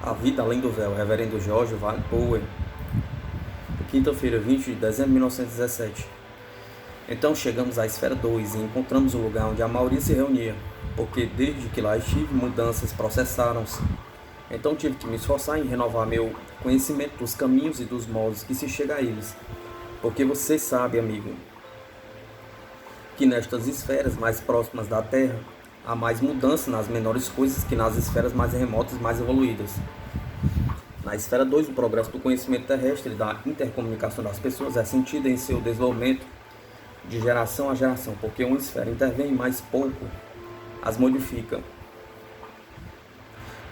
A Vida Além do Véu, Reverendo George Bowen, quinta-feira, 20 de dezembro de 1917. Então chegamos à esfera 2 e encontramos o lugar onde a maioria se reunia, porque desde que lá estive, mudanças processaram-se. Então tive que me esforçar em renovar meu conhecimento dos caminhos e dos modos que se chega a eles. Porque você sabe, amigo, que nestas esferas mais próximas da Terra, há mais mudança nas menores coisas que nas esferas mais remotas e mais evoluídas. Na esfera 2, o progresso do conhecimento terrestre e da intercomunicação das pessoas é sentido em seu desenvolvimento de geração a geração, porque uma esfera intervém mais pouco, as modifica.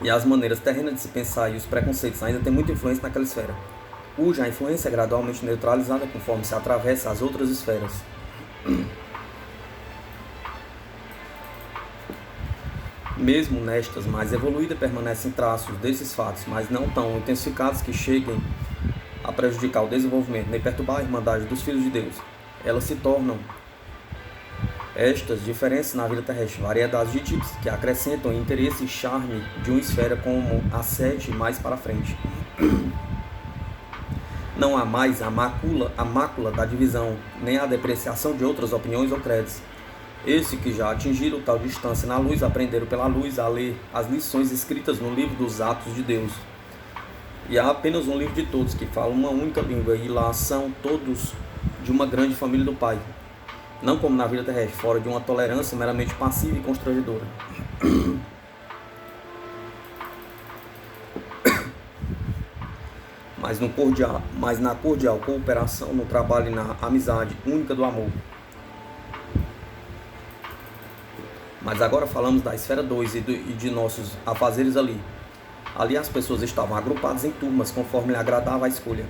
E as maneiras terrenas de se pensar e os preconceitos ainda têm muita influência naquela esfera, cuja influência é gradualmente neutralizada conforme se atravessa as outras esferas. Mesmo nestas mais evoluídas, permanecem traços desses fatos, mas não tão intensificados que cheguem a prejudicar o desenvolvimento, nem perturbar a irmandade dos filhos de Deus. Elas se tornam estas diferenças na vida terrestre, variedades de tipos que acrescentam interesse e charme de uma esfera como a 7 mais para frente. Não há mais a mácula da divisão, nem a depreciação de outras opiniões ou credos. Esses que já atingiram tal distância na luz aprenderam pela luz a ler as lições escritas no livro dos Atos de Deus. E há apenas um livro de todos que fala uma única língua, e lá são todos de uma grande família do Pai. Não como na vida terrestre, fora de uma tolerância meramente passiva e constrangedora. Mas na cordial cooperação, no trabalho e na amizade única do amor. Mas agora falamos da esfera 2 e de nossos afazeres ali. Ali as pessoas estavam agrupadas em turmas, conforme lhe agradava a escolha.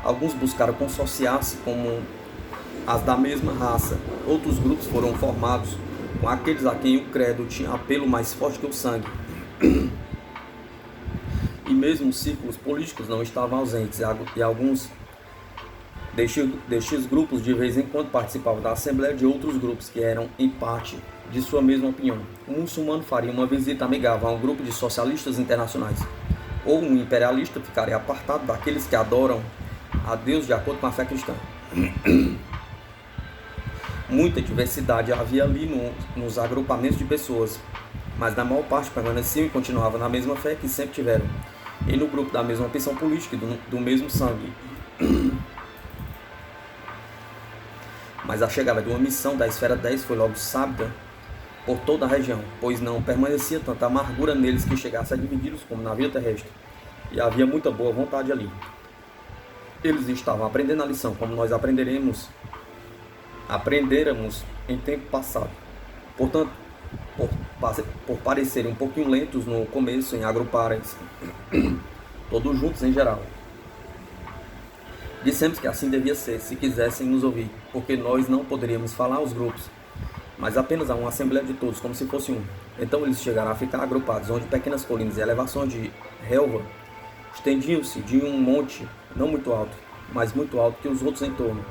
Alguns buscaram consorciar-se como as da mesma raça. Outros grupos foram formados com aqueles a quem o credo tinha apelo mais forte que o sangue. E mesmo os círculos políticos não estavam ausentes, e alguns destes grupos de vez em quando participavam da assembleia de outros grupos que eram, em parte, de sua mesma opinião. Um muçulmano faria uma visita amigável a um grupo de socialistas internacionais, ou um imperialista ficaria apartado daqueles que adoram a Deus de acordo com a fé cristã. Muita diversidade havia ali nos agrupamentos de pessoas, mas na maior parte permaneciam e continuavam na mesma fé que sempre tiveram, e no grupo da mesma opção política e do mesmo sangue. Mas a chegada de uma missão da esfera 10 foi logo sábida por toda a região, pois não permanecia tanta amargura neles que chegasse a dividi-los como na vida terrestre, e havia muita boa vontade ali. Eles estavam aprendendo a lição, como nós aprendêramos em tempo passado. Portanto, por parecerem um pouquinho lentos no começo em agruparem-se, todos juntos em geral. Dissemos que assim devia ser, se quisessem nos ouvir, porque nós não poderíamos falar aos grupos, mas apenas a uma assembleia de todos, como se fosse um. Então eles chegaram a ficar agrupados, onde pequenas colinas e elevações de relva estendiam-se de um monte não muito alto, mas muito alto que os outros em torno.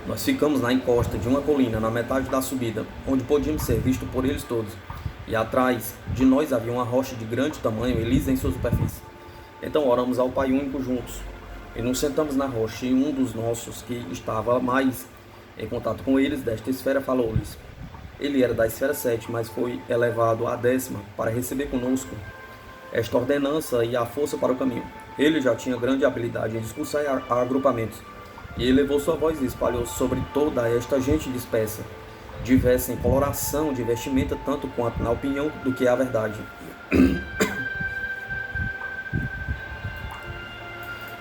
Nós ficamos na encosta de uma colina, na metade da subida, onde podíamos ser vistos por eles todos, e atrás de nós havia uma rocha de grande tamanho e lisa em sua superfície. Então oramos ao Pai único juntos, e nos sentamos na rocha, e um dos nossos, que estava mais em contato com eles desta esfera, falou-lhes. Ele era da esfera 7, mas foi elevado à 10ª para receber conosco esta ordenança e a força para o caminho. Ele já tinha grande habilidade em discursar a agrupamentos, e elevou sua voz e espalhou sobre toda esta gente dispersa, diversa em coloração de vestimenta, tanto quanto na opinião do que é a verdade.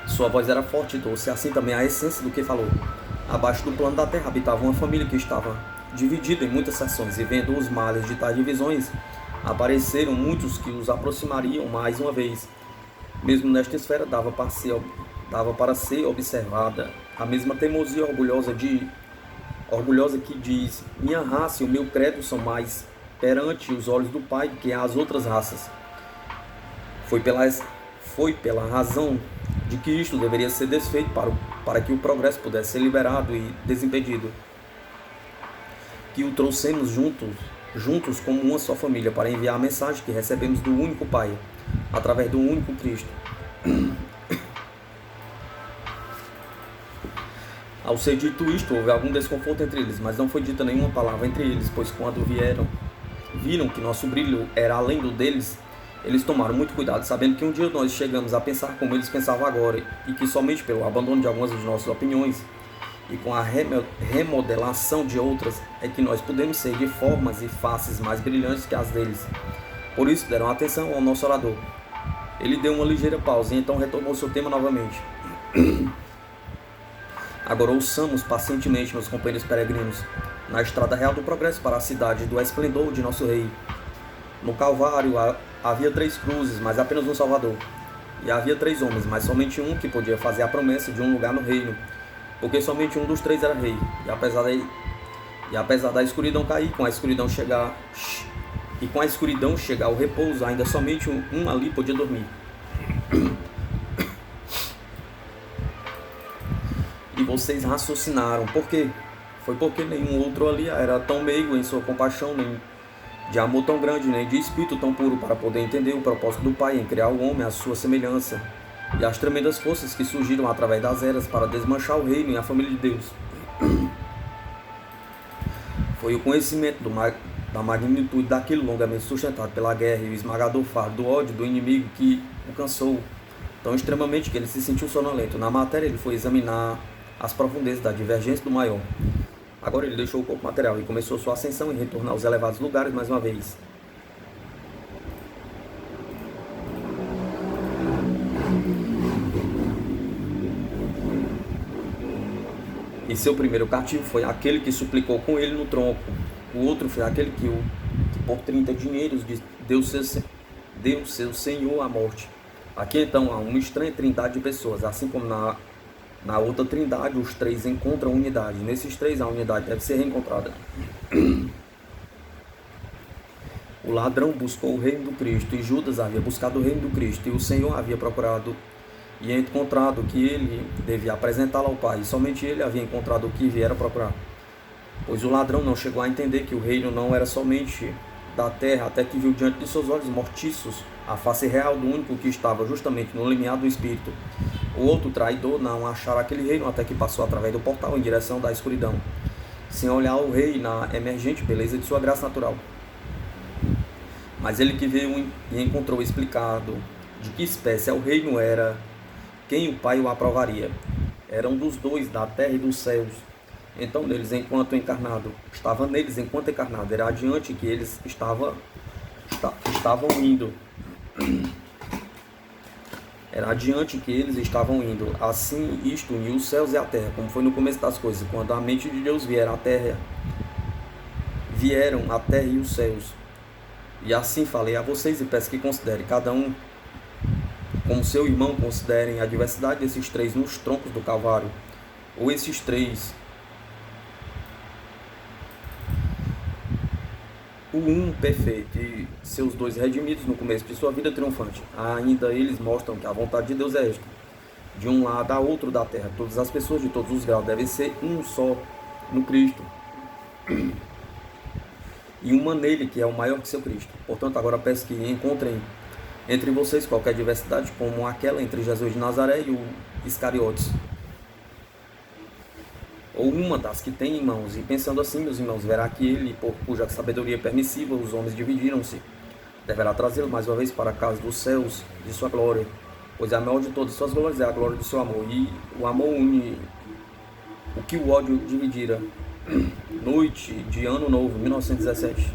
Sua voz era forte e doce, assim também a essência do que falou. Abaixo do plano da terra habitava uma família que estava dividida em muitas seções, e vendo os males de tais divisões, apareceram muitos que os aproximariam mais uma vez. Mesmo nesta esfera dava para ser observada a mesma teimosia orgulhosa que diz: minha raça e o meu credo são mais perante os olhos do Pai do que as outras raças. Foi pela razão de que isto deveria ser desfeito para que o progresso pudesse ser liberado e desimpedido, que o trouxemos juntos juntos como uma só família, para enviar a mensagem que recebemos do único Pai, através do único Cristo. Ao ser dito isto, houve algum desconforto entre eles, mas não foi dita nenhuma palavra entre eles, pois quando viram que nosso brilho era além do deles, eles tomaram muito cuidado, sabendo que um dia nós chegamos a pensar como eles pensavam agora, e que somente pelo abandono de algumas de nossas opiniões e com a remodelação de outras é que nós podemos ser de formas e faces mais brilhantes que as deles. Por isso deram atenção ao nosso orador. Ele deu uma ligeira pausa e então retomou seu tema novamente. Agora ouçamos pacientemente, meus companheiros peregrinos, na estrada real do progresso para a cidade do esplendor de nosso rei. No Calvário havia 3 cruzes, mas apenas um Salvador. E havia 3 homens, mas somente um que podia fazer a promessa de um lugar no reino, porque somente um dos 3 era rei. E apesar da escuridão cair, com a escuridão chegar o repouso, ainda somente um ali podia dormir. E vocês raciocinaram, por quê? Foi porque nenhum outro ali era tão meigo em sua compaixão, nem de amor tão grande, nem de espírito tão puro, para poder entender o propósito do Pai em criar o homem à sua semelhança, e as tremendas forças que surgiram através das eras para desmanchar o reino e a família de Deus. Foi o conhecimento da magnitude daquilo longamente sustentado pela guerra e o esmagador fardo do ódio do inimigo que o cansou tão extremamente que ele se sentiu sonolento. Na matéria ele foi examinar as profundezas da divergência do maior. Agora ele deixou o corpo material e começou sua ascensão em retornar aos elevados lugares mais uma vez. E seu primeiro cativo foi aquele que suplicou com ele no tronco. O outro foi aquele que por 30 dinheiros deu seu senhor à morte. Aqui então há uma estranha trindade de pessoas, assim como na outra trindade os 3 encontram unidade. Nesses 3 a unidade deve ser reencontrada. O ladrão buscou o reino do Cristo, e Judas havia buscado o reino do Cristo, e o Senhor havia procurado e encontrado que ele devia apresentá-lo ao Pai, e somente ele havia encontrado o que viera procurar. Pois o ladrão não chegou a entender que o reino não era somente da terra, até que viu diante de seus olhos mortiços a face real do único que estava justamente no limiar do Espírito. O outro traidor não achara aquele reino até que passou através do portal em direção da escuridão, sem olhar o rei na emergente beleza de sua graça natural. Mas ele que veio e encontrou explicado de que espécie o reino era, quem o Pai o aprovaria. Eram dos 2, da terra e dos céus. Então neles enquanto encarnado, estava neles enquanto encarnado, era adiante que eles estavam indo. Era adiante que eles estavam indo. Assim isto uniu os céus e a terra, como foi no começo das coisas, quando a mente de Deus vieram a terra e os céus. E assim falei a vocês e peço que considerem cada um como seu irmão, considerem a diversidade desses 3 nos troncos do Calvário, ou esses 3, o um perfeito e seus 2 redimidos no começo de sua vida triunfante. Ainda eles mostram que a vontade de Deus é esta: de um lado a outro da terra, todas as pessoas de todos os graus devem ser um só no Cristo, e uma nele que é o maior que seu Cristo. Portanto, agora peço que encontrem entre vocês qualquer diversidade, como aquela entre Jesus de Nazaré e o Iscariotes, ou uma das que tem em mãos. E pensando assim, meus irmãos, verá que ele, por cuja sabedoria permissiva os homens dividiram-se, deverá trazê-lo mais uma vez para a casa dos céus de sua glória, pois a maior de todas suas glórias é a glória do seu amor, e o amor une o que o ódio dividira. Noite de Ano Novo, 1917.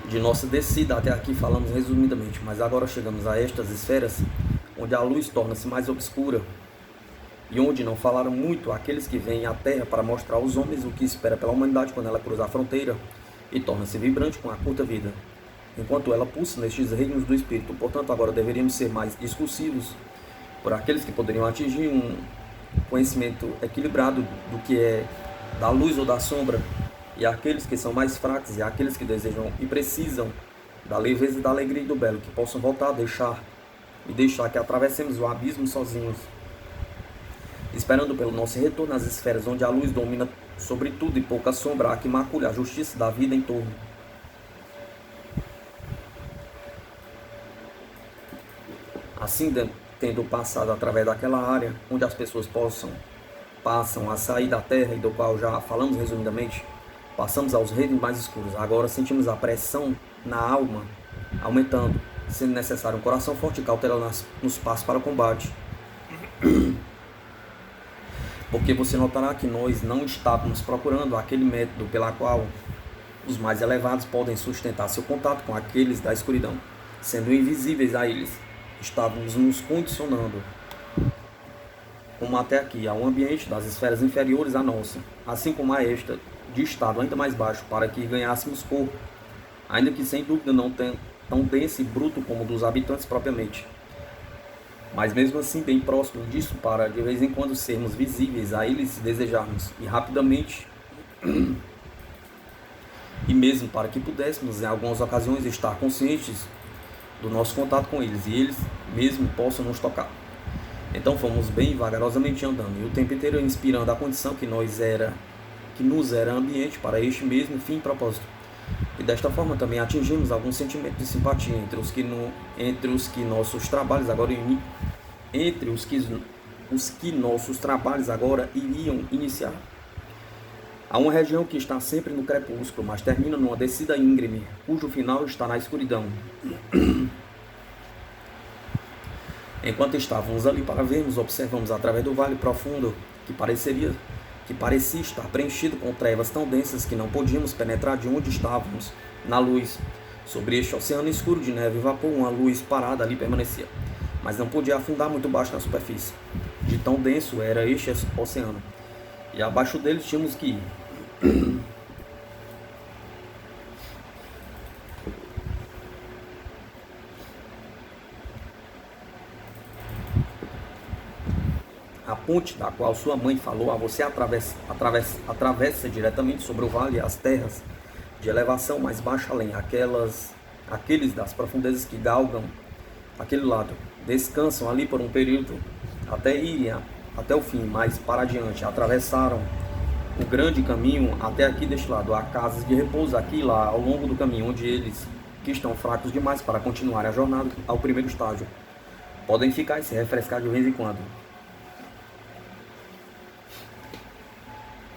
De nossa descida até aqui falamos resumidamente, mas agora chegamos a estas esferas, onde a luz torna-se mais obscura, e onde não falaram muito aqueles que vêm à Terra para mostrar aos homens o que espera pela humanidade quando ela cruzar a fronteira, e torna-se vibrante com a curta vida, enquanto ela pulsa nestes reinos do Espírito. Portanto, agora deveríamos ser mais discursivos por aqueles que poderiam atingir um conhecimento equilibrado do que é da luz ou da sombra, e aqueles que são mais fracos, e aqueles que desejam e precisam da leveza, da alegria e do belo, que possam voltar a deixar que atravessemos o abismo sozinhos. esperando pelo nosso retorno às esferas onde a luz domina sobre tudo e pouca sombra há que macule a justiça da vida em torno. Assim, tendo passado através daquela área onde as pessoas passam a sair da terra e do qual já falamos resumidamente, passamos aos reinos mais escuros. Agora sentimos a pressão na alma aumentando, sendo necessário um coração forte e cauteloso nos passos para o combate. Porque você notará que nós não estávamos procurando aquele método pela qual os mais elevados podem sustentar seu contato com aqueles da escuridão, sendo invisíveis a eles. Estávamos nos condicionando, como até aqui, a um ambiente das esferas inferiores à nossa, assim como a esta, de estado ainda mais baixo, para que ganhássemos corpo, ainda que sem dúvida não tão denso e bruto como dos habitantes propriamente, mas mesmo assim bem próximo disso, para de vez em quando sermos visíveis a eles se desejarmos, e rapidamente, e mesmo para que pudéssemos em algumas ocasiões estar conscientes do nosso contato com eles, e eles mesmo possam nos tocar. Então fomos bem vagarosamente andando, e o tempo inteiro inspirando a condição que nos era ambiente para este mesmo fim e propósito. E desta forma também atingimos algum sentimento de simpatia entre os que nossos trabalhos agora iriam iniciar. Há uma região que está sempre no crepúsculo, mas termina numa descida íngreme, cujo final está na escuridão. Enquanto estávamos ali para vermos, observamos através do vale profundo, que parecia estar preenchido com trevas tão densas que não podíamos penetrar de onde estávamos, na luz. Sobre este oceano escuro de neve e vapor, uma luz parada ali permanecia, mas não podia afundar muito baixo na superfície. De tão denso era este oceano, e abaixo deles tínhamos que ir. A ponte da qual sua mãe falou a você atravessa diretamente sobre o vale as terras de elevação mais baixa além, aqueles das profundezas que galgam aquele lado, descansam ali por um período até irem até o fim, mas para adiante atravessaram o grande caminho até aqui deste lado. Há casas de repouso aqui e lá ao longo do caminho, onde eles, que estão fracos demais para continuar a jornada ao primeiro estágio, podem ficar e se refrescar de vez em quando.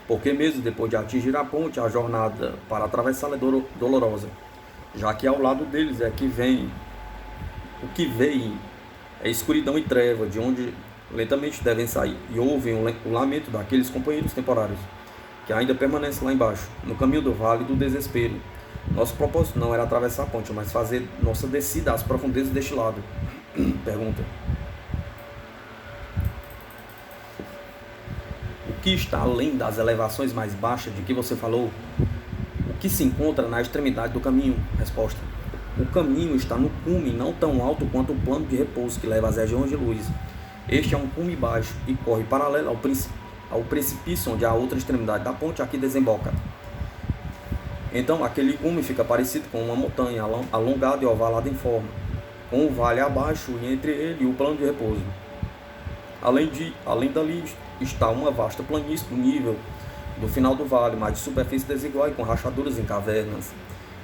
Porque mesmo depois de atingir a ponte, a jornada para atravessá-la é dolorosa, já que ao lado deles o que vem é escuridão e treva, de onde lentamente devem sair, e ouvem o lamento daqueles companheiros temporários, que ainda permanecem lá embaixo, no caminho do vale do desespero. Nosso propósito não era atravessar a ponte, mas fazer nossa descida às profundezas deste lado. Pergunta: o que está além das elevações mais baixas de que você falou? O que se encontra na extremidade do caminho? Resposta: o caminho está no cume não tão alto quanto o plano de repouso que leva às regiões de luz. Este é um cume baixo e corre paralelo ao precipício onde a outra extremidade da ponte aqui desemboca. Então aquele cume fica parecido com uma montanha alongada e ovalada em forma, com o vale abaixo e entre ele e o plano de repouso. Além dali está uma vasta planície do nível do final do vale, mas de superfície desigual e com rachaduras em cavernas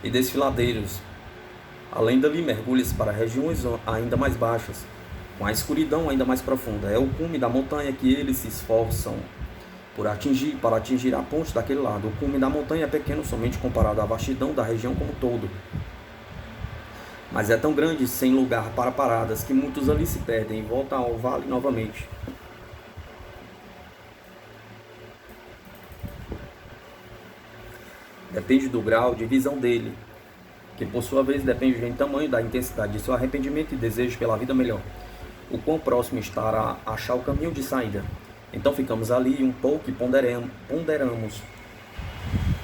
e desfiladeiros. Além dali mergulha-se para regiões ainda mais baixas, com a escuridão ainda mais profunda. É o cume da montanha que eles se esforçam para atingir a ponte daquele lado. O cume da montanha é pequeno somente comparado à vastidão da região como um todo, mas é tão grande, sem lugar para paradas, que muitos ali se perdem e voltam ao vale novamente. Depende do grau de visão dele, que por sua vez depende do tamanho da intensidade de seu arrependimento e desejo pela vida melhor, o quão próximo estará a achar o caminho de saída. Então ficamos ali um pouco e ponderamos.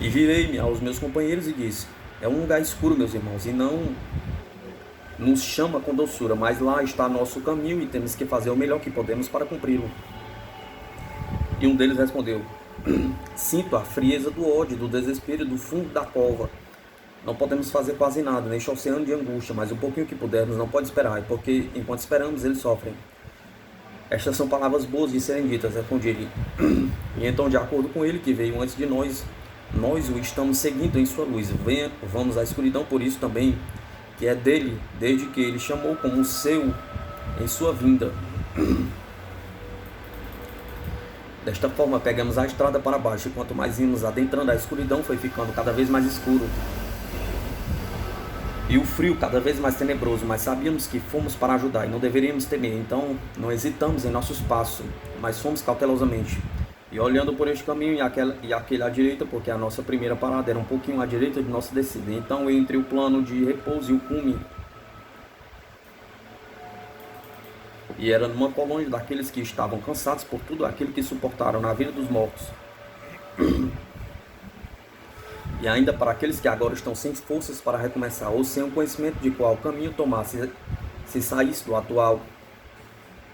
E virei-me aos meus companheiros e disse: é um lugar escuro, meus irmãos, e não nos chama com doçura, mas lá está nosso caminho e temos que fazer o melhor que podemos para cumpri-lo. E um deles respondeu: sinto a frieza do ódio, do desespero e do fundo da cova. Não podemos fazer quase nada neste oceano de angústia, mas o pouquinho que pudermos não pode esperar, porque enquanto esperamos eles sofrem. Estas são palavras boas de serem ditas, respondi-lhe. E então, de acordo com ele, que veio antes de nós, nós o estamos seguindo em sua luz. Venha, vamos à escuridão, por isso também, que é dele, desde que ele chamou como seu em sua vinda. Desta forma, pegamos a estrada para baixo, e quanto mais íamos adentrando, a escuridão foi ficando cada vez mais escuro. E o frio cada vez mais tenebroso, mas sabíamos que fomos para ajudar e não deveríamos temer. Então, não hesitamos em nossos passos, mas fomos cautelosamente. E olhando por este caminho e aquele à direita, porque a nossa primeira parada era um pouquinho à direita de nossa descida. Então, entre o plano de repouso e o cume, e era numa colônia daqueles que estavam cansados por tudo aquilo que suportaram na vida dos mortos. E ainda para aqueles que agora estão sem forças para recomeçar, ou sem o conhecimento de qual caminho tomar, se saísse do atual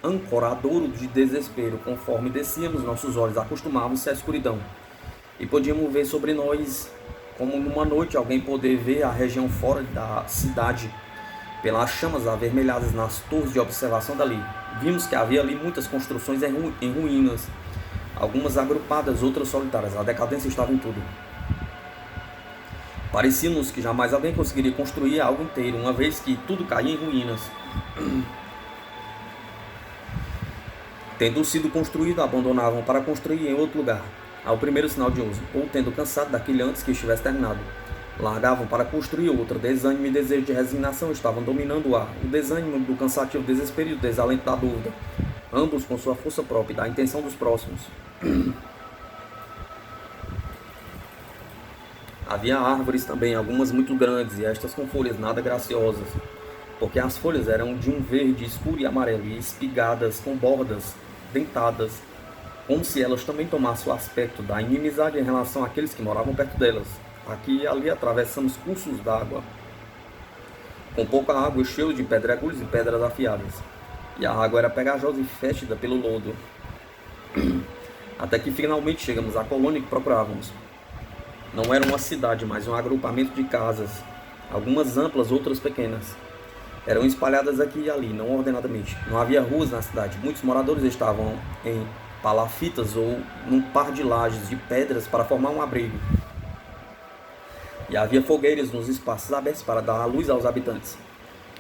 ancoradouro de desespero. Conforme descíamos, nossos olhos acostumavam-se à escuridão, e podíamos ver sobre nós, como numa noite alguém poder ver a região fora da cidade, pelas chamas avermelhadas nas torres de observação dali. Vimos que havia ali muitas construções em ruínas, algumas agrupadas, outras solitárias. A decadência estava em tudo. Parecia-nos que jamais alguém conseguiria construir algo inteiro, uma vez que tudo caía em ruínas. Tendo sido construído, abandonavam para construir em outro lugar, ao primeiro sinal de uso, ou tendo cansado daquele antes que estivesse terminado, largavam para construir outro. Desânimo e desejo de resignação estavam dominando o ar, o desânimo do cansativo desespero e o desalento da dúvida, ambos com sua força própria e da intenção dos próximos. Havia árvores também, algumas muito grandes, e estas com folhas nada graciosas, porque as folhas eram de um verde escuro e amarelo, e espigadas com bordas dentadas, como se elas também tomassem o aspecto da inimizade em relação àqueles que moravam perto delas. Aqui e ali atravessamos cursos d'água, com pouca água, cheio de pedregulhos e pedras afiadas, e a água era pegajosa e fétida pelo lodo, até que finalmente chegamos à colônia que procurávamos. Não era uma cidade, mas um agrupamento de casas, algumas amplas, outras pequenas. Eram espalhadas aqui e ali, não ordenadamente. Não havia ruas na cidade. Muitos moradores estavam em palafitas ou num par de lajes de pedras para formar um abrigo. E havia fogueiras nos espaços abertos para dar a luz aos habitantes.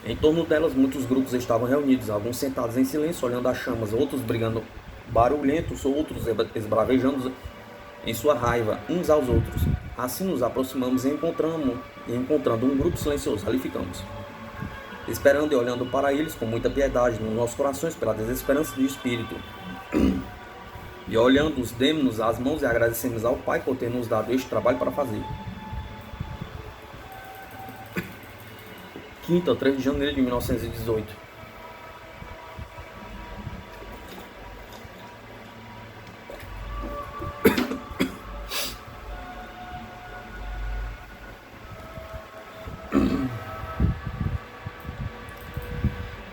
Em torno delas, muitos grupos estavam reunidos, alguns sentados em silêncio, olhando as chamas, outros brigando barulhentos, outros esbravejando em sua raiva uns aos outros. Assim nos aproximamos e encontrando um grupo silencioso, ali ficamos, esperando e olhando para eles com muita piedade nos nossos corações pela desesperança de espírito. E olhando-os, demos-nos as mãos e agradecemos ao Pai por ter nos dado este trabalho para fazer. Quinta, 3 de janeiro de 1918.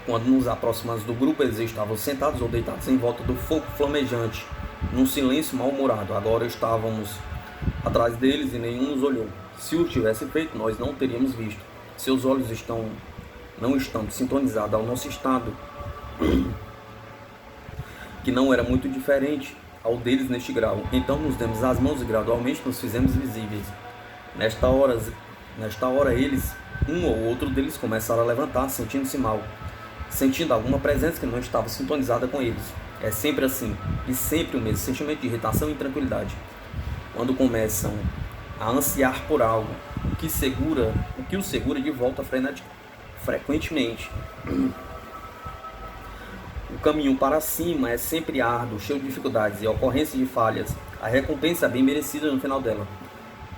Quando nos aproximamos do grupo, eles estavam sentados ou deitados em volta do fogo flamejante, num silêncio mal-humorado. Agora estávamos atrás deles e nenhum nos olhou. Se o tivesse feito, nós não teríamos visto. Seus olhos não estão sintonizados ao nosso estado, que não era muito diferente ao deles neste grau. Então nos demos as mãos e gradualmente nos fizemos visíveis. Nesta hora eles, um ou outro deles, começaram a levantar, sentindo-se mal, sentindo alguma presença que não estava sintonizada com eles. É sempre assim, e sempre o mesmo sentimento de irritação e intranquilidade. Quando começam a ansiar por algo, o que o segura de volta frequentemente. O caminho para cima é sempre árduo, cheio de dificuldades e ocorrência de falhas. A recompensa é bem merecida no final dela.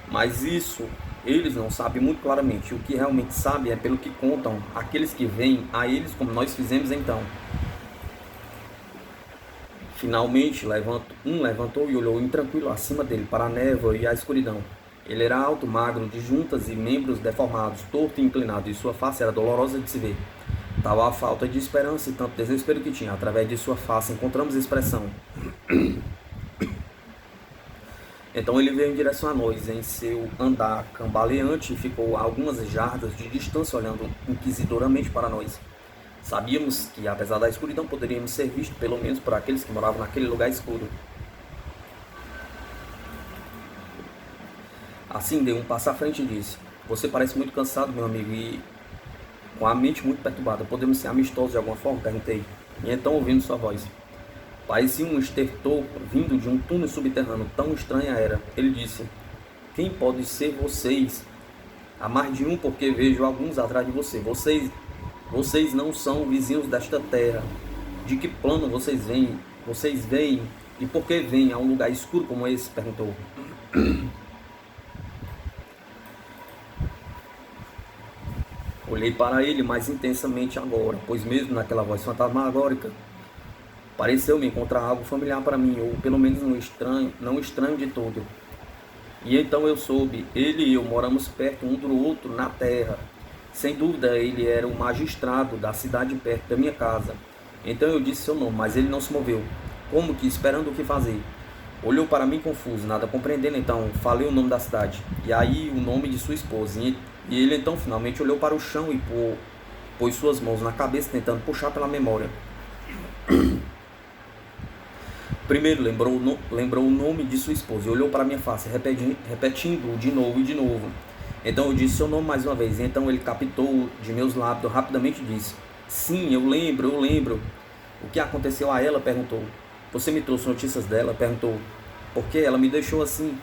Mas isso eles não sabem muito claramente. O que realmente sabem é pelo que contam aqueles que vêm a eles, como nós fizemos então. Finalmente, levantou e olhou intranquilo acima dele para a névoa e a escuridão. Ele era alto, magro, de juntas e membros deformados, torto e inclinado, e sua face era dolorosa de se ver. Tal a falta de esperança e tanto desespero que tinha. Através de sua face encontramos expressão. Então ele veio em direção a nós, em seu andar cambaleante, e ficou a algumas jardas de distância olhando inquisidoramente para nós. Sabíamos que, apesar da escuridão, poderíamos ser vistos pelo menos por aqueles que moravam naquele lugar escuro. Assim, dei um passo à frente e disse: você parece muito cansado, meu amigo, e com a mente muito perturbada. Podemos ser amistosos de alguma forma? Perguntei. E então, ouvindo sua voz, parecia um estertor vindo de um túnel subterrâneo, tão estranha era. Ele disse: quem pode ser vocês? Há mais de um, porque vejo alguns atrás de você. Vocês não são vizinhos desta terra. De que plano vocês vêm? Vocês vêm? E por que vêm a um lugar escuro como esse? Perguntou. Olhei para ele mais intensamente agora, pois mesmo naquela voz fantasmagórica, pareceu-me encontrar algo familiar para mim, ou pelo menos não estranho de todo. E então eu soube, ele e eu moramos perto um do outro na terra. Sem dúvida, ele era o magistrado da cidade perto da minha casa. Então eu disse seu nome, mas ele não se moveu, como que esperando o que fazer. Olhou para mim confuso, nada compreendendo, então falei o nome da cidade, e aí o nome de sua esposa. E ele então finalmente olhou para o chão e pôs suas mãos na cabeça, tentando puxar pela memória. Primeiro lembrou o nome de sua esposa e olhou para minha face, repetindo de novo e de novo. Então eu disse seu nome mais uma vez, e então ele captou de meus lábios, rapidamente disse: sim, eu lembro. O que aconteceu a ela? Perguntou. Você me trouxe notícias dela? Perguntou. Por que ela me deixou assim?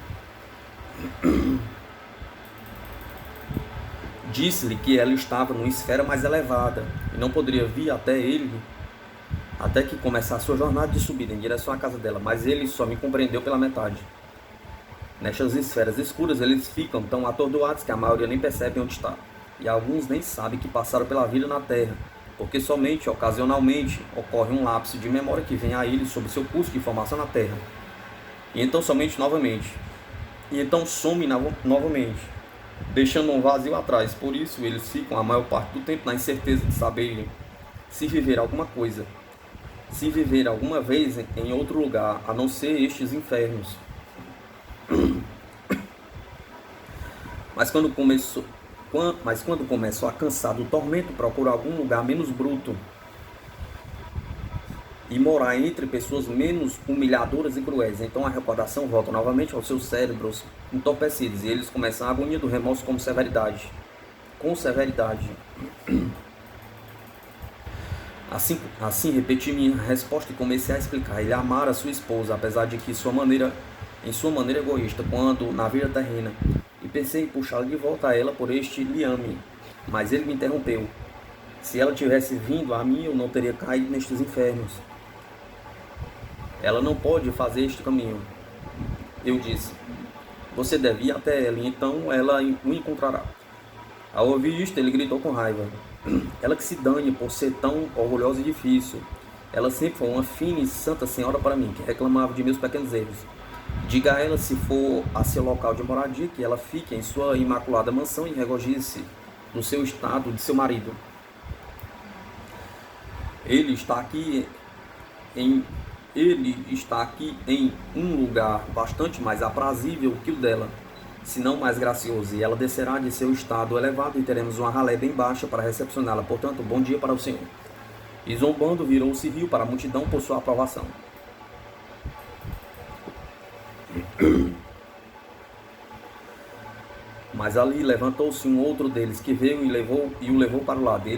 Disse-lhe que ela estava numa esfera mais elevada e não poderia vir até ele até que começasse sua jornada de subida em direção à casa dela, mas ele só me compreendeu pela metade. Nestas esferas escuras eles ficam tão atordoados que a maioria nem percebe onde está, e alguns nem sabem que passaram pela vida na Terra, porque somente ocasionalmente ocorre um lapso de memória que vem a eles sobre seu curso de formação na Terra, e então somente novamente, e então some novamente, deixando um vazio atrás. Por isso eles ficam a maior parte do tempo na incerteza de saberem se viver alguma coisa, se viver alguma vez em outro lugar, a não ser estes infernos. Mas quando começou a cansar do tormento, procura algum lugar menos bruto e morar entre pessoas menos humilhadoras e cruéis. Então a recordação volta novamente aos seus cérebros entorpecidos e eles começam a agonia do remorso com severidade. Assim repeti minha resposta e comecei a explicar. Ele amara sua esposa, apesar de que em sua maneira egoísta, quando na vida terrena, e pensei em puxá-la de volta a ela por este liame, mas ele me interrompeu. Se ela tivesse vindo a mim, eu não teria caído nestes infernos. Ela não pode fazer este caminho. Eu disse: você deve ir até ela, e então ela o encontrará. Ao ouvir isto, ele gritou com raiva: ela que se dane por ser tão orgulhosa e difícil. Ela sempre foi uma fina e santa senhora para mim, que reclamava de meus pequenos erros. Diga a ela, se for a seu local de moradia, que ela fique em sua imaculada mansão e regozije-se no seu estado de seu marido. Ele está aqui em um lugar bastante mais aprazível que o dela, se não mais gracioso, e ela descerá de seu estado elevado e teremos uma ralé bem baixa para recepcioná-la. Portanto, bom dia para o Senhor. E zombando, virou-se e riu para a multidão por sua aprovação. Mas ali levantou-se um outro deles, que veio e o levou para o lado.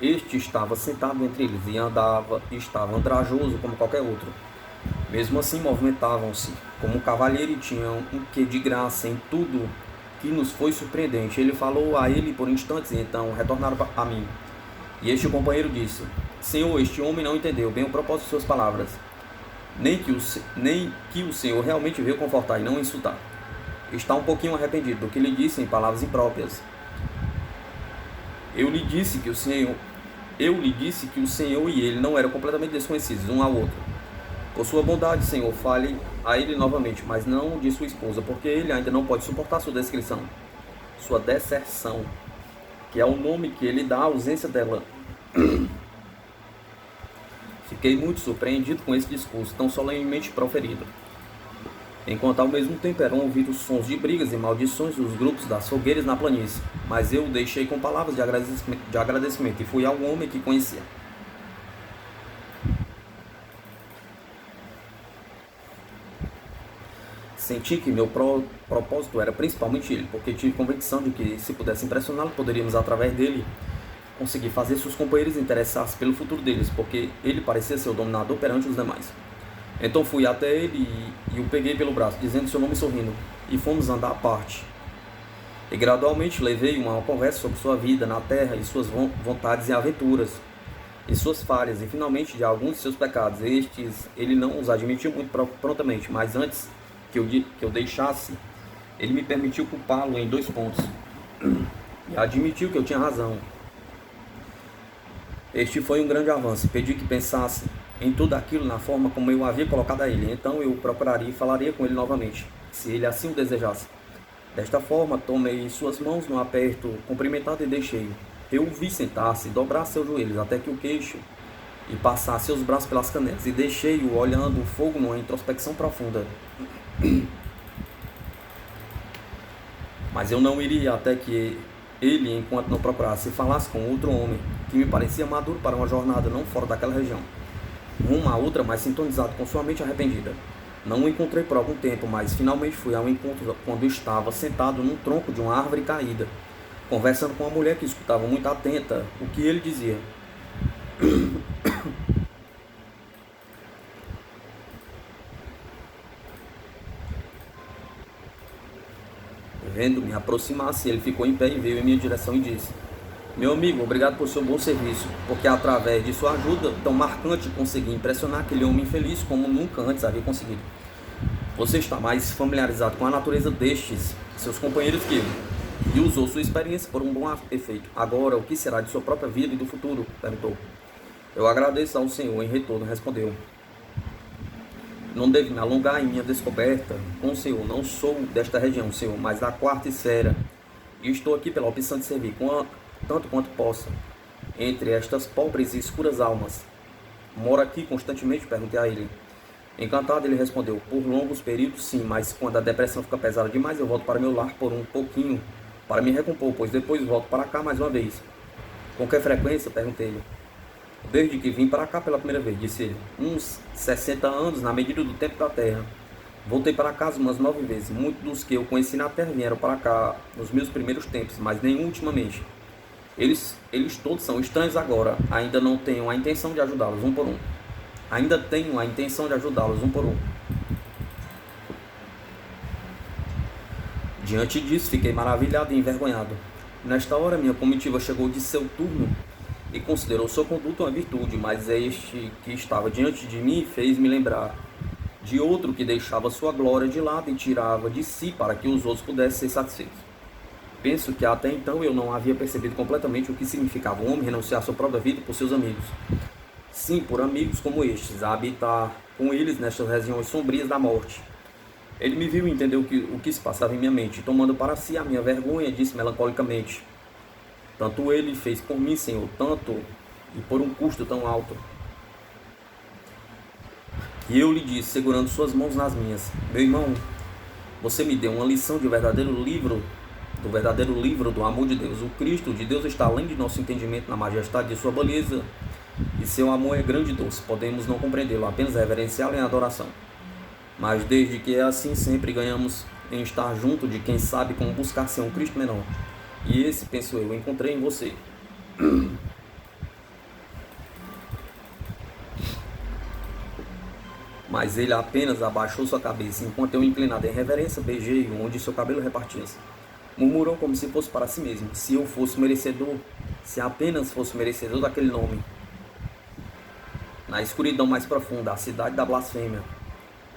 Este estava sentado entre eles e estava andrajoso como qualquer outro. Mesmo assim, movimentavam-se como um cavalheiro e tinham um quê de graça em tudo que nos foi surpreendente. Ele falou a ele por instantes e então retornaram a mim. E este companheiro disse: Senhor, este homem não entendeu bem o propósito de suas palavras, nem que o Senhor realmente veio confortar e não insultar. Está um pouquinho arrependido do que lhe disse em palavras impróprias. Eu lhe disse que o Senhor e ele não eram completamente desconhecidos um ao outro. Por sua bondade, Senhor, fale a ele novamente, mas não de sua esposa, porque ele ainda não pode suportar sua descrição, sua deserção, que é o nome que ele dá à ausência dela. Fiquei muito surpreendido com esse discurso tão solenemente proferido. enquanto ao mesmo tempo eram ouvidos sons de brigas e maldições dos grupos das fogueiras na planície. Mas eu o deixei com palavras de agradecimento e fui ao homem que conhecia. Senti que meu propósito era principalmente ele, porque tive convicção de que, se pudesse impressioná-lo, poderíamos, através dele, conseguir fazer seus companheiros interessar-se pelo futuro deles, porque ele parecia ser o dominador perante os demais. Então fui até ele e o peguei pelo braço, dizendo seu nome e sorrindo, e fomos andar à parte. E gradualmente levei uma conversa sobre sua vida na terra e suas vontades e aventuras, e suas falhas, e finalmente de alguns de seus pecados. Estes ele não os admitiu muito prontamente, mas antes que eu deixasse, ele me permitiu culpá-lo em 2 pontos, e admitiu que eu tinha razão. Este foi um grande avanço. Pedi que pensasse em tudo aquilo na forma como eu havia colocado a ele. Então eu procuraria e falaria com ele novamente, se ele assim o desejasse. Desta forma, tomei suas mãos no aperto cumprimentado e deixei-o. Eu o vi sentar-se, dobrar seus joelhos até que o queixo e passar seus braços pelas canelas, e deixei-o olhando o fogo numa introspecção profunda. Mas eu não iria até que ele, enquanto não procurasse, falasse com outro homem, que me parecia maduro para uma jornada não fora daquela região, rumo a outra, mais sintonizado com sua mente arrependida. Não o encontrei por algum tempo, mas finalmente fui ao encontro quando estava sentado num tronco de uma árvore caída, conversando com uma mulher que escutava muito atenta o que ele dizia. Vendo-me aproximar-se, ele ficou em pé e veio em minha direção e disse: meu amigo, obrigado por seu bom serviço, porque através de sua ajuda tão marcante consegui impressionar aquele homem infeliz como nunca antes havia conseguido. Você está mais familiarizado com a natureza destes, seus companheiros, que eu, e usou sua experiência por um bom efeito. Agora, o que será de sua própria vida e do futuro? Perguntou. Eu agradeço ao Senhor, em retorno, respondeu. Não devo me alongar em minha descoberta com o Senhor. Não sou desta região, Senhor, mas da 4ª esfera, e estou aqui pela opção de servir tanto quanto possa entre estas pobres e escuras almas. Moro aqui constantemente? Perguntei a ele. Encantado, ele respondeu. Por longos períodos, sim, mas quando a depressão fica pesada demais, eu volto para meu lar por um pouquinho para me recompor, pois depois volto para cá mais uma vez. Com que frequência? Perguntei-lhe. Desde que vim para cá pela primeira vez, disse ele. Uns 60 anos, na medida do tempo da terra. Voltei para casa umas 9 vezes. Muitos dos que eu conheci na terra vieram para cá nos meus primeiros tempos, mas nenhum ultimamente. Eles todos são estranhos agora. Ainda não tenho a intenção de ajudá-los um por um. Diante disso, fiquei maravilhado e envergonhado. Nesta hora, minha comitiva chegou de seu turno e considerou sua conduta uma virtude, mas este que estava diante de mim fez-me lembrar de outro que deixava sua glória de lado e tirava de si para que os outros pudessem ser satisfeitos. Penso que até então eu não havia percebido completamente o que significava um homem renunciar à sua própria vida por seus amigos. Sim, por amigos como estes, a habitar com eles nestas regiões sombrias da morte. Ele me viu e entendeu o que se passava em minha mente. Tomando para si a minha vergonha, disse melancolicamente: tanto ele fez por mim, Senhor, tanto e por um custo tão alto. E eu lhe disse, segurando suas mãos nas minhas: meu irmão, você me deu uma lição do verdadeiro livro do amor de Deus. O Cristo de Deus está além de nosso entendimento na majestade de sua beleza, e seu amor é grande e doce. Podemos não compreendê-lo, apenas reverenciá-lo em adoração. Mas desde que é assim, sempre ganhamos em estar junto de quem sabe como buscar ser um Cristo menor. E esse, penso eu, encontrei em você. Mas ele apenas abaixou sua cabeça, enquanto eu, inclinado em reverência, beijei-o onde seu cabelo repartia-se. Murmurou como se fosse para si mesmo: se eu fosse merecedor, se apenas fosse merecedor daquele nome. Na escuridão mais profunda, a cidade da blasfêmia,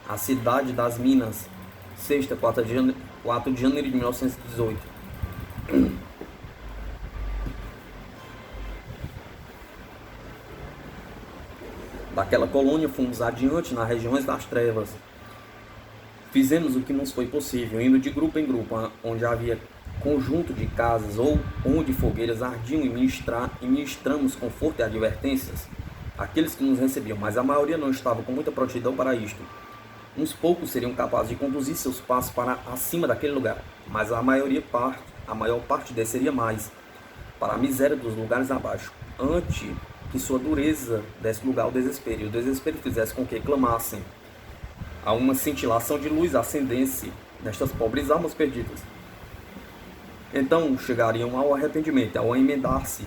a cidade das minas, sexta, 4 de janeiro de 1918. Daquela colônia fomos adiante nas regiões das trevas. Fizemos o que nos foi possível, indo de grupo em grupo, onde havia conjunto de casas ou onde fogueiras ardiam, e ministramos conforto e advertências àqueles que nos recebiam, mas a maioria não estava com muita prontidão para isto. Uns poucos seriam capazes de conduzir seus passos para acima daquele lugar, mas a maior parte desceria mais, para a miséria dos lugares abaixo, antes que sua dureza desse lugar ao desespero, e o desespero fizesse com que clamassem a uma cintilação de luz ascendesse nestas pobres almas perdidas. Então chegariam ao arrependimento, ao emendar-se,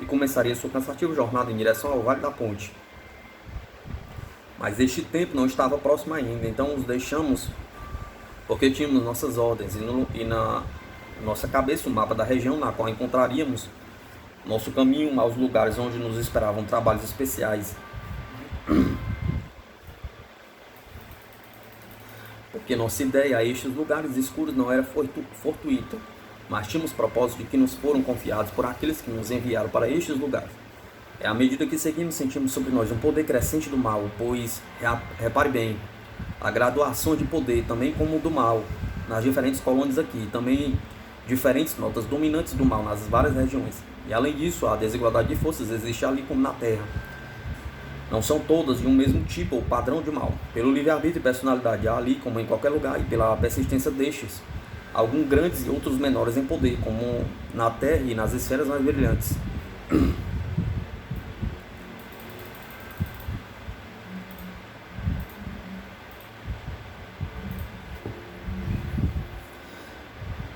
e começaria sua cansativa jornada em direção ao Vale da Ponte. Mas este tempo não estava próximo ainda, então os deixamos porque tínhamos nossas ordens e na nossa cabeça o mapa da região na qual encontraríamos nosso caminho aos lugares onde nos esperavam trabalhos especiais. Porque nossa ideia a estes lugares escuros não era fortuita, mas tínhamos propósito de que nos foram confiados por aqueles que nos enviaram para estes lugares. É à medida que seguimos, sentimos sobre nós um poder crescente do mal, pois, repare bem, a graduação de poder, também como o do mal, nas diferentes colônias aqui, também diferentes notas dominantes do mal nas várias regiões. E além disso, a desigualdade de forças existe ali como na Terra. Não são todas de um mesmo tipo ou padrão de mal. Pelo livre-arbítrio e personalidade, há ali, como em qualquer lugar, e pela persistência destes, alguns grandes e outros menores em poder, como na Terra e nas esferas mais brilhantes.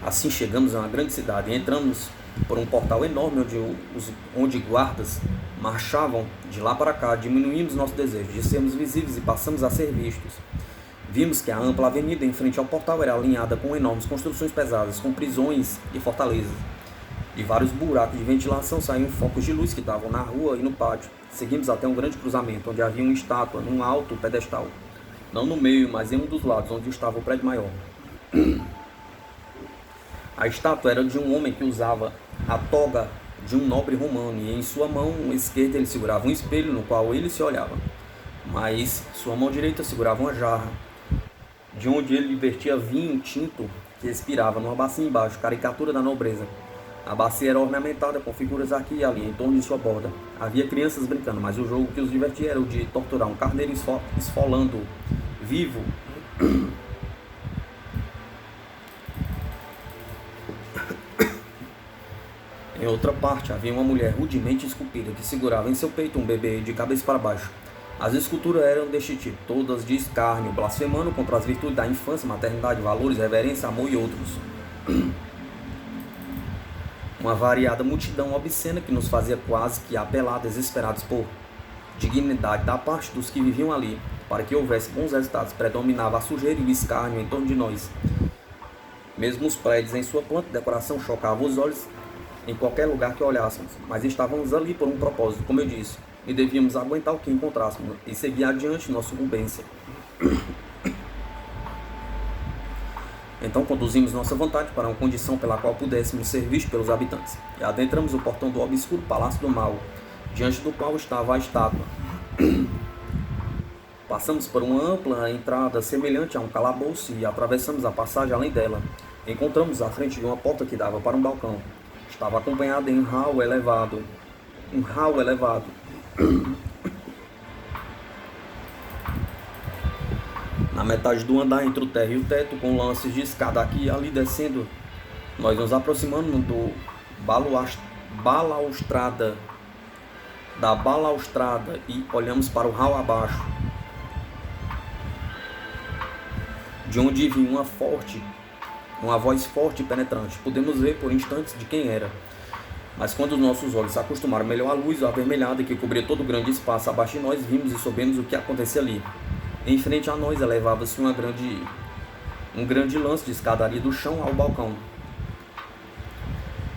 Assim chegamos a uma grande cidade e entramos por um portal enorme onde guardas marchavam de lá para cá. Diminuímos nosso desejo de sermos visíveis e passamos a ser vistos. Vimos que a ampla avenida em frente ao portal era alinhada com enormes construções pesadas, com prisões e fortalezas. De vários buracos de ventilação saíam focos de luz que davam na rua e no pátio. Seguimos até um grande cruzamento, onde havia uma estátua num alto pedestal. Não no meio, mas em um dos lados, onde estava o prédio maior. A estátua era de um homem que usava a toga de um nobre romano, e em sua mão esquerda ele segurava um espelho no qual ele se olhava, mas sua mão direita segurava uma jarra, de onde ele vertia vinho tinto que expirava numa bacia embaixo, caricatura da nobreza. A bacia era ornamentada com figuras aqui e ali em torno de sua borda. Havia crianças brincando, mas o jogo que os divertia era o de torturar um carneiro esfolando vivo. Em outra parte, havia uma mulher rudemente esculpida que segurava em seu peito um bebê de cabeça para baixo. As esculturas eram deste tipo, todas de escárnio, blasfemando contra as virtudes da infância, maternidade, valores, reverência, amor e outros. Uma variada multidão obscena que nos fazia quase que apelar, desesperados por dignidade da parte dos que viviam ali. Para que houvesse bons resultados, predominava a sujeira e o escárnio em torno de nós. Mesmo os prédios em sua planta de decoração chocavam os olhos em qualquer lugar que olhássemos, mas estávamos ali por um propósito, como eu disse, e devíamos aguentar o que encontrássemos e seguir adiante nossa incumbência. Então conduzimos nossa vontade para uma condição pela qual pudéssemos ser vistos pelos habitantes, e adentramos o portão do obscuro Palácio do Mal, diante do qual estava a estátua. Passamos por uma ampla entrada semelhante a um calabouço e atravessamos a passagem além dela. Encontramos à frente de uma porta que dava para um balcão. Estava acompanhada em um hall elevado. Na metade do andar, entre o térreo e o teto, com lances de escada aqui e ali descendo, nós nos aproximamos do balaustrada e olhamos para o hall abaixo, de onde vinha uma voz forte e penetrante. Podemos ver por instantes de quem era, mas quando os nossos olhos se acostumaram melhor à luz avermelhada que cobria todo o grande espaço abaixo de nós, vimos e soubemos o que acontecia ali. Em frente a nós elevava-se um grande lance de escadaria do chão ao balcão.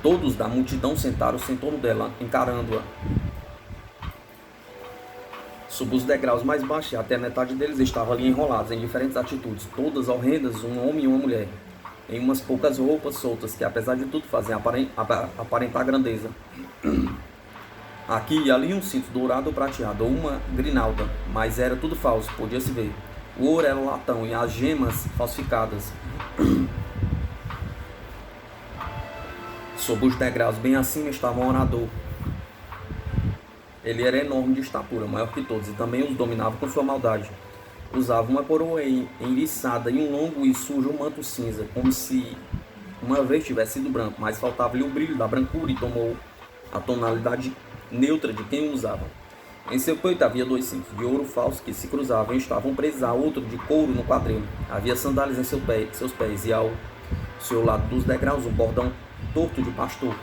Todos da multidão sentaram-se em torno dela, encarando-a. Sob os degraus mais baixos, até a metade deles estavam ali enrolados em diferentes atitudes, todas horrendas, um homem e uma mulher, em umas poucas roupas soltas que, apesar de tudo, faziam aparentar grandeza. Aqui e ali um cinto dourado ou prateado, ou uma grinalda, mas era tudo falso, podia-se ver. O ouro era latão e as gemas falsificadas. Sob os degraus bem acima estava um orador. Ele era enorme de estatura, maior que todos, e também os dominava com sua maldade. Usava uma coroa enliçada e um longo e sujo manto cinza, como se uma vez tivesse sido branco, mas faltava-lhe o brilho da brancura e tomou a tonalidade neutra de quem o usava. Em seu peito havia 2 cintos de ouro falso que se cruzavam e estavam presos a outro de couro no quadril. Havia sandálias em seus pés e ao seu lado dos degraus um bordão torto de pastor.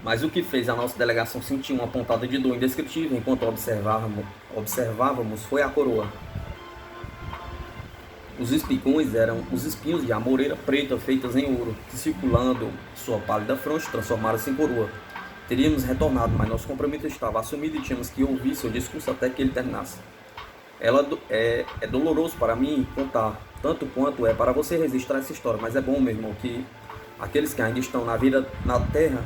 Mas o que fez a nossa delegação sentir uma pontada de dor indescritível enquanto observávamos foi a coroa. Os espigões eram os espinhos de amoreira preta feitas em ouro, que circulando sua pálida fronte transformaram-se em coroa. Teríamos retornado, mas nosso compromisso estava assumido e tínhamos que ouvir seu discurso até que ele terminasse. É doloroso para mim contar, tanto quanto é para você registrar essa história, mas é bom, meu irmão, que aqueles que ainda estão na terra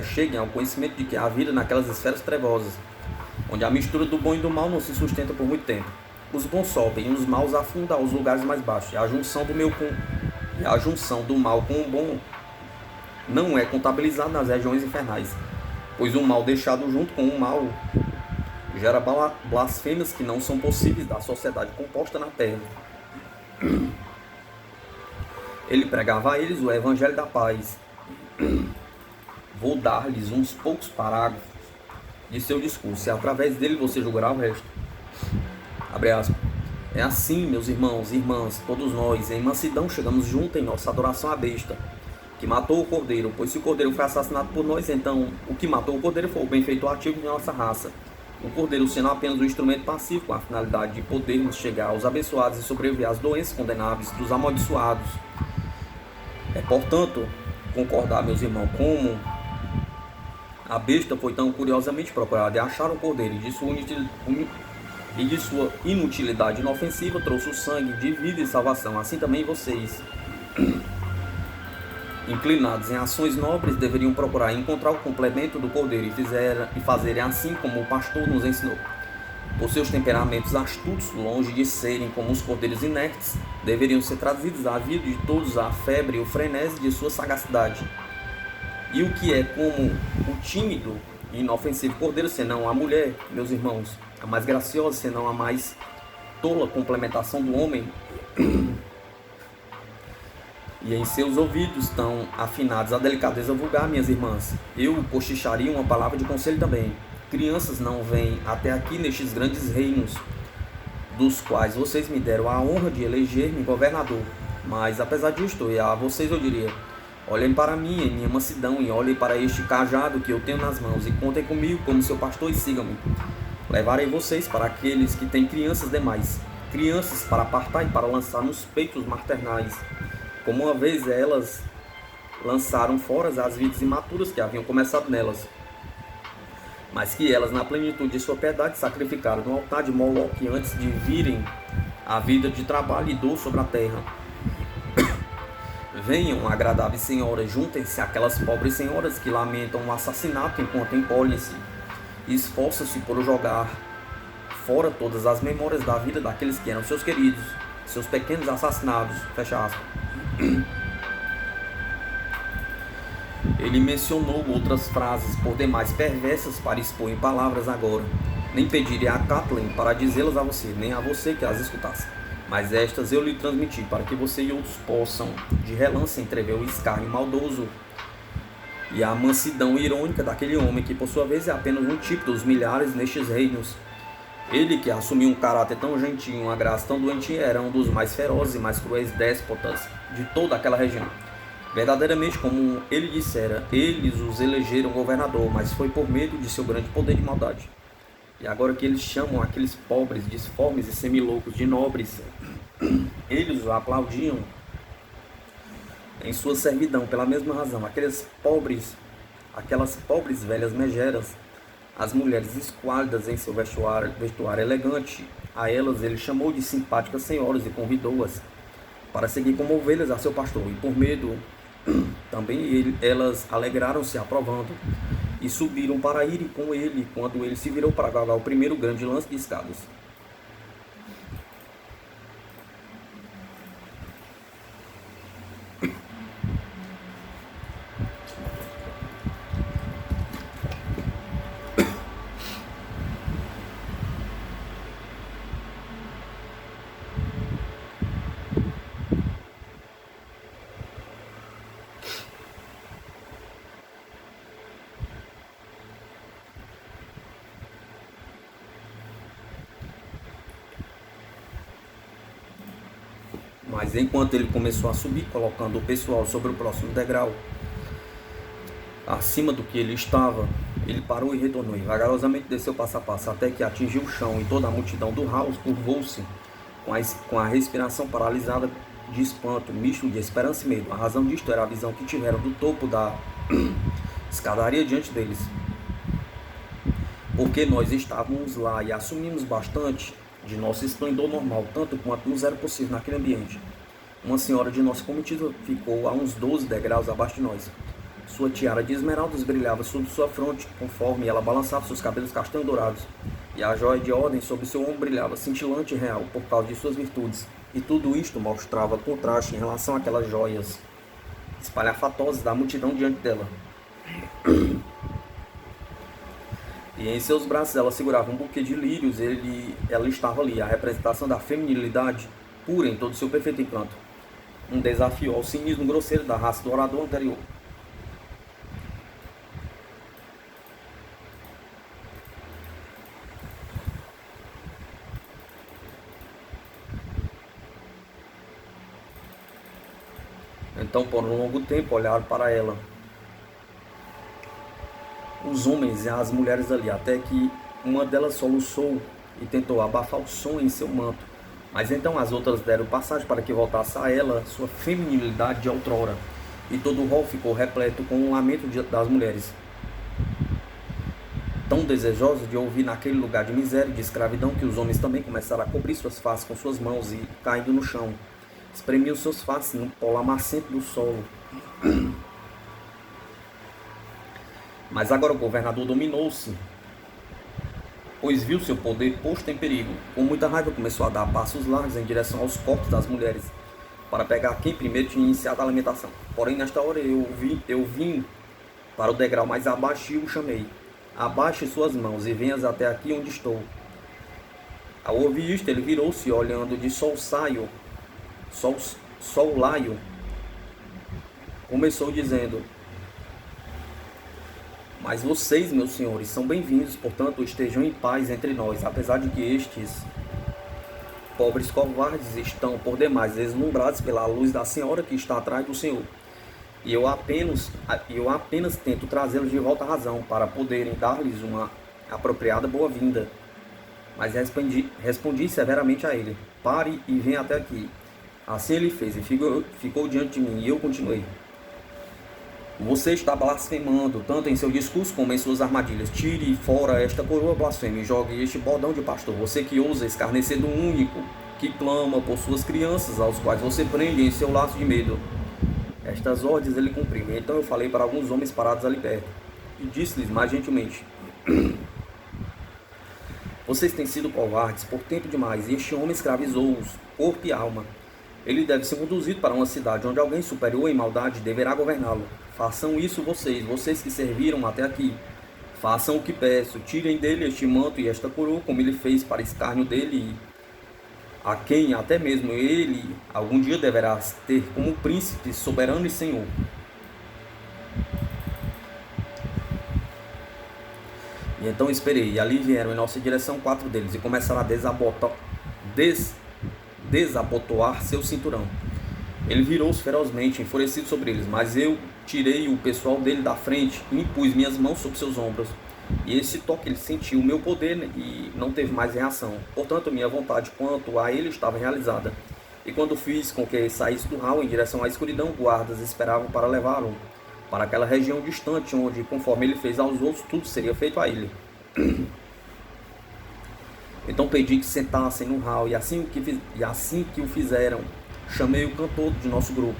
cheguem ao conhecimento de que há vida naquelas esferas trevosas, onde a mistura do bom e do mal não se sustenta por muito tempo. Os bons sobem e os maus afundam aos lugares mais baixos, e a junção do mal com o bom não é contabilizada nas regiões infernais, pois o mal deixado junto com o mal gera blasfêmias que não são possíveis da sociedade composta na terra. Ele pregava a eles o evangelho da paz. Vou dar-lhes uns poucos parágrafos de seu discurso, e através dele você julgará o resto. Abre aspas. É assim, meus irmãos e irmãs, todos nós, em mansidão, chegamos juntos em nossa adoração à besta, que matou o cordeiro, pois se o cordeiro foi assassinado por nós, então o que matou o cordeiro foi o benfeitor ativo de nossa raça. O cordeiro sendo apenas um instrumento passivo, com a finalidade de podermos chegar aos abençoados e sobreviver às doenças condenáveis dos amaldiçoados. Portanto, concordar, meus irmãos, como a besta foi tão curiosamente procurada e acharam o cordeiro, e de sua inutilidade inofensiva trouxe o sangue de vida e salvação. Assim também vocês, inclinados em ações nobres, deveriam procurar encontrar o complemento do cordeiro e fazerem assim como o pastor nos ensinou. Por seus temperamentos astutos, longe de serem como os cordeiros inertes, deveriam ser trazidos à vida de todos a febre e o frenesi de sua sagacidade. E o que é como o tímido e inofensivo cordeiro, senão a mulher, meus irmãos, a mais graciosa, senão a mais tola complementação do homem? E em seus ouvidos tão afinados a delicadeza vulgar, minhas irmãs, eu cochicharia uma palavra de conselho também. Crianças não vêm até aqui nestes grandes reinos, dos quais vocês me deram a honra de eleger-me governador. Mas, apesar disto, a vocês eu diria: olhem para mim em minha mansidão e olhem para este cajado que eu tenho nas mãos e contem comigo como seu pastor e sigam-me. Levarei vocês para aqueles que têm crianças demais, crianças para apartar e para lançar nos peitos maternais, como uma vez elas lançaram fora as vidas imaturas que haviam começado nelas, mas que elas, na plenitude de sua piedade, sacrificaram no altar de Moloque antes de virem a vida de trabalho e dor sobre a terra. Venham, agradáveis senhoras, juntem-se àquelas pobres senhoras que lamentam o assassinato enquanto encolhem-se e esforçam-se por jogar fora todas as memórias da vida daqueles que eram seus queridos, seus pequenos assassinados. Fecha aspas. Ele mencionou outras frases por demais perversas para expor em palavras agora. Nem pediria a Kathleen para dizê-las a você, nem a você que as escutasse. Mas estas eu lhe transmiti, para que você e outros possam, de relance, entrever o escárnio maldoso e a mansidão irônica daquele homem que, por sua vez, é apenas um tipo dos milhares nestes reinos. Ele, que assumiu um caráter tão gentil e uma graça tão doentia, era um dos mais ferozes e mais cruéis déspotas de toda aquela região. Verdadeiramente, como ele dissera, eles os elegeram governador, mas foi por medo de seu grande poder de maldade. E agora que eles chamam aqueles pobres, disformes e semiloucos de nobres, eles o aplaudiam em sua servidão pela mesma razão. Aquelas pobres velhas megeras, as mulheres esquálidas em seu vestuário elegante, a elas ele chamou de simpáticas senhoras e convidou-as para seguir como ovelhas a seu pastor. E por medo também elas alegraram-se aprovando e subiram para irem com ele quando ele se virou para galgar o primeiro grande lance de escadas. Mas enquanto ele começou a subir, colocando o pessoal sobre o próximo degrau, acima do que ele estava, ele parou e retornou, e vagarosamente desceu passo a passo, até que atingiu o chão, e toda a multidão do house curvou-se com a respiração paralisada de espanto, misto de esperança e medo. A razão disto era a visão que tiveram do topo da escadaria diante deles, porque nós estávamos lá e assumimos bastante de nosso esplendor normal, tanto quanto nos era possível naquele ambiente. Uma senhora de nossa comitiva ficou a uns 12 degraus abaixo de nós. Sua tiara de esmeraldas brilhava sobre sua fronte, conforme ela balançava seus cabelos castanho dourados, e a joia de ordem sobre seu ombro brilhava cintilante e real por causa de suas virtudes. E tudo isto mostrava contraste em relação àquelas joias espalhafatosas da multidão diante dela. E em seus braços ela segurava um buquê de lírios. Ela estava ali, a representação da feminilidade pura em todo o seu perfeito encanto. Um desafio ao cinismo grosseiro da raça do orador anterior. Então, por um longo tempo, olharam para ela os homens e as mulheres ali, até que uma delas soluçou e tentou abafar o som em seu manto. Mas então as outras deram passagem para que voltasse a ela sua feminilidade de outrora. E todo o hall ficou repleto com um lamento das mulheres, tão desejosas de ouvir naquele lugar de miséria e de escravidão, que os homens também começaram a cobrir suas faces com suas mãos e, caindo no chão, espremiam suas faces no polo amacento do solo. Mas agora o governador dominou-se, pois viu seu poder posto em perigo. Com muita raiva começou a dar passos largos em direção aos corpos das mulheres, para pegar quem primeiro tinha iniciado a alimentação. Porém, nesta hora eu vim para o degrau mais abaixo e o chamei. Abaixe suas mãos e venhas até aqui onde estou. Ao ouvir isto, ele virou-se, olhando de soslaio, começou dizendo: mas vocês, meus senhores, são bem-vindos, portanto estejam em paz entre nós, apesar de que estes pobres covardes estão por demais deslumbrados pela luz da senhora que está atrás do senhor. E eu apenas tento trazê-los de volta à razão, para poderem dar-lhes uma apropriada boa-vinda. Mas respondi severamente a ele: pare e venha até aqui. Assim ele fez e ficou diante de mim, e eu continuei: você está blasfemando, tanto em seu discurso como em suas armadilhas. Tire fora esta coroa blasfema e jogue este bordão de pastor. Você que ousa escarnecer do único que clama por suas crianças, aos quais você prende em seu laço de medo. Estas ordens ele cumpriu. Então eu falei para alguns homens parados ali perto, e disse-lhes mais gentilmente: vocês têm sido covardes por tempo demais, e este homem escravizou-os, corpo e alma. Ele deve ser conduzido para uma cidade onde alguém superior em maldade deverá governá-lo. Façam isso vocês que serviram até aqui. Façam o que peço, tirem dele este manto e esta coroa, como ele fez para escárnio dele, a quem até mesmo ele algum dia deverá ter como príncipe, soberano e senhor. E então esperei, e ali vieram em nossa direção 4 deles, e começaram a desabotoar seu cinturão. Ele virou-se ferozmente, enfurecido sobre eles, mas eu tirei o pessoal dele da frente e impus minhas mãos sobre seus ombros. E esse toque ele sentiu o meu poder e não teve mais reação. Portanto, minha vontade quanto a ele estava realizada. E quando fiz com que saísse do hall em direção à escuridão, guardas esperavam para levá-lo para aquela região distante, onde, conforme ele fez aos outros, tudo seria feito a ele. Então pedi que sentassem no hall, e assim que o fizeram, chamei o cantor de nosso grupo.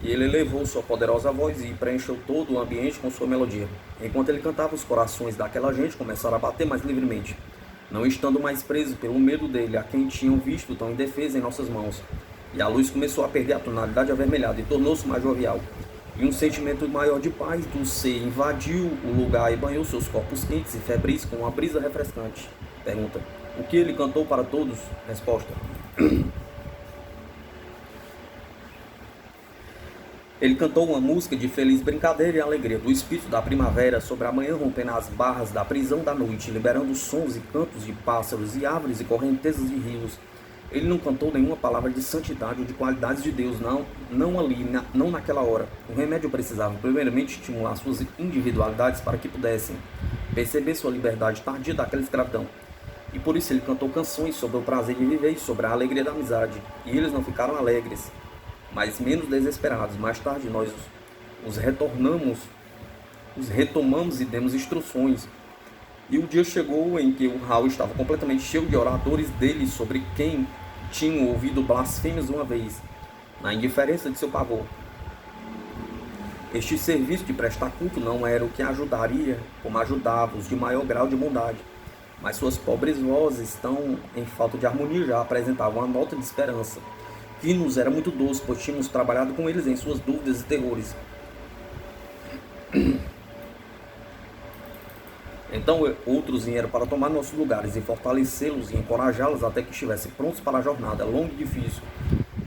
E ele elevou sua poderosa voz e preencheu todo o ambiente com sua melodia. Enquanto ele cantava, os corações daquela gente começaram a bater mais livremente, não estando mais presos pelo medo dele, a quem tinham visto tão indefeso em nossas mãos. E a luz começou a perder a tonalidade avermelhada e tornou-se mais jovial. E um sentimento maior de paz do ser invadiu o lugar e banhou seus corpos quentes e febris com uma brisa refrescante. Pergunta: o que ele cantou para todos? Resposta: ele cantou uma música de feliz brincadeira e alegria do espírito da primavera sobre a manhã, rompendo as barras da prisão da noite, liberando sons e cantos de pássaros e árvores e correntezas de rios. Ele não cantou nenhuma palavra de santidade ou de qualidades de Deus, não ali, não naquela hora. O remédio precisava primeiramente estimular suas individualidades para que pudessem perceber sua liberdade tardia daquela escravidão. E por isso ele cantou canções sobre o prazer de viver e sobre a alegria da amizade. E eles não ficaram alegres, mas menos desesperados. Mais tarde nós os retomamos e demos instruções. E o dia chegou em que o Raul estava completamente cheio de oradores dele sobre quem tinham ouvido blasfêmias uma vez, na indiferença de seu pavor. Este serviço de prestar culto não era o que ajudaria, como ajudava os de maior grau de bondade, mas suas pobres vozes, tão em falta de harmonia, já apresentavam uma nota de esperança, que nos era muito doce, pois tínhamos trabalhado com eles em suas dúvidas e terrores. Então outros vieram para tomar nossos lugares e fortalecê-los e encorajá-los até que estivessem prontos para a jornada, longa e difícil,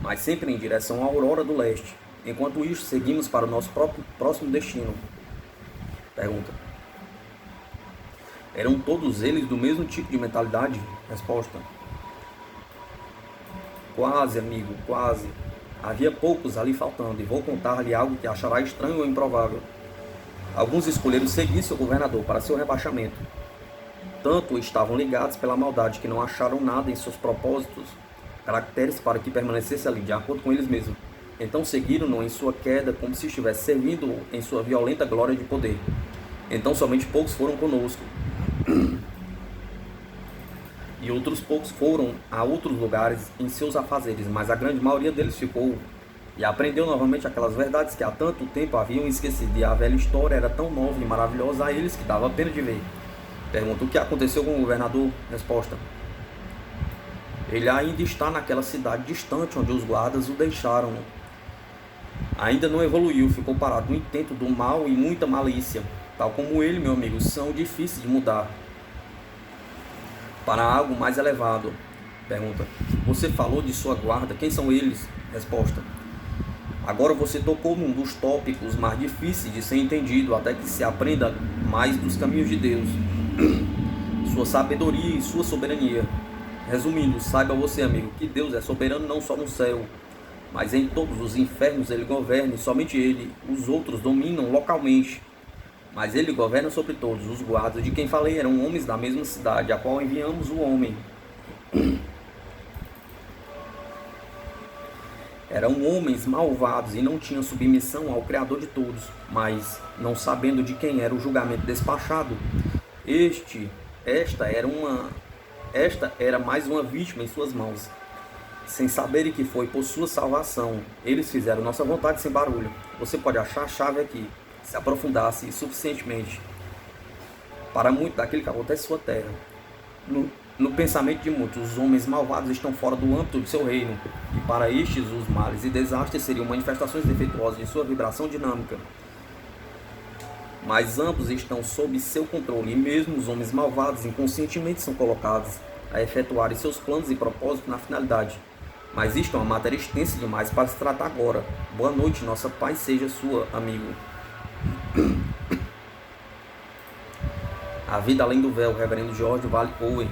mas sempre em direção à aurora do leste. Enquanto isso, seguimos para o nosso próximo destino. Pergunta: eram todos eles do mesmo tipo de mentalidade? Resposta: quase, amigo, quase. Havia poucos ali faltando, e vou contar-lhe algo que achará estranho ou improvável. Alguns escolheram seguir seu governador para seu rebaixamento. Tanto estavam ligados pela maldade que não acharam nada em seus propósitos, caracteres para que permanecesse ali, de acordo com eles mesmos. Então seguiram-no em sua queda, como se estivesse servindo em sua violenta glória de poder. Então somente poucos foram conosco. E outros poucos foram a outros lugares em seus afazeres, mas a grande maioria deles ficou e aprendeu novamente aquelas verdades que há tanto tempo haviam esquecido, e a velha história era tão nova e maravilhosa a eles que dava a pena de ver. Pergunta: o que aconteceu com o governador? Resposta: ele ainda está naquela cidade distante onde os guardas o deixaram. Ainda não evoluiu, ficou parado no intento do mal e muita malícia. Tal como ele, meu amigo, são difíceis de mudar para algo mais elevado. Pergunta: você falou de sua guarda, quem são eles? Resposta: agora você tocou num dos tópicos mais difíceis de ser entendido, até que se aprenda mais dos caminhos de Deus, sua sabedoria e sua soberania. Resumindo, saiba você, amigo, que Deus é soberano não só no céu, mas em todos os infernos ele governa, e somente ele. Os outros dominam localmente, mas ele governa sobre todos. Os guardas de quem falei eram homens da mesma cidade, a qual enviamos o homem. Eram homens malvados e não tinham submissão ao Criador de todos, mas, não sabendo de quem era o julgamento despachado, esta era mais uma vítima em suas mãos. Sem saberem que foi por sua salvação, eles fizeram nossa vontade sem barulho. Você pode achar a chave aqui, se aprofundasse suficientemente para muito daquilo que acontece em sua terra. No pensamento de muitos, os homens malvados estão fora do âmbito de seu reino, e para estes os males e desastres seriam manifestações defeituosas de sua vibração dinâmica. Mas ambos estão sob seu controle, e mesmo os homens malvados inconscientemente são colocados a efetuarem seus planos e propósitos na finalidade. Mas isto é uma matéria extensa demais para se tratar agora. Boa noite, nossa paz seja sua, amigo. A Vida Além do Véu, Reverendo George Vale Owen.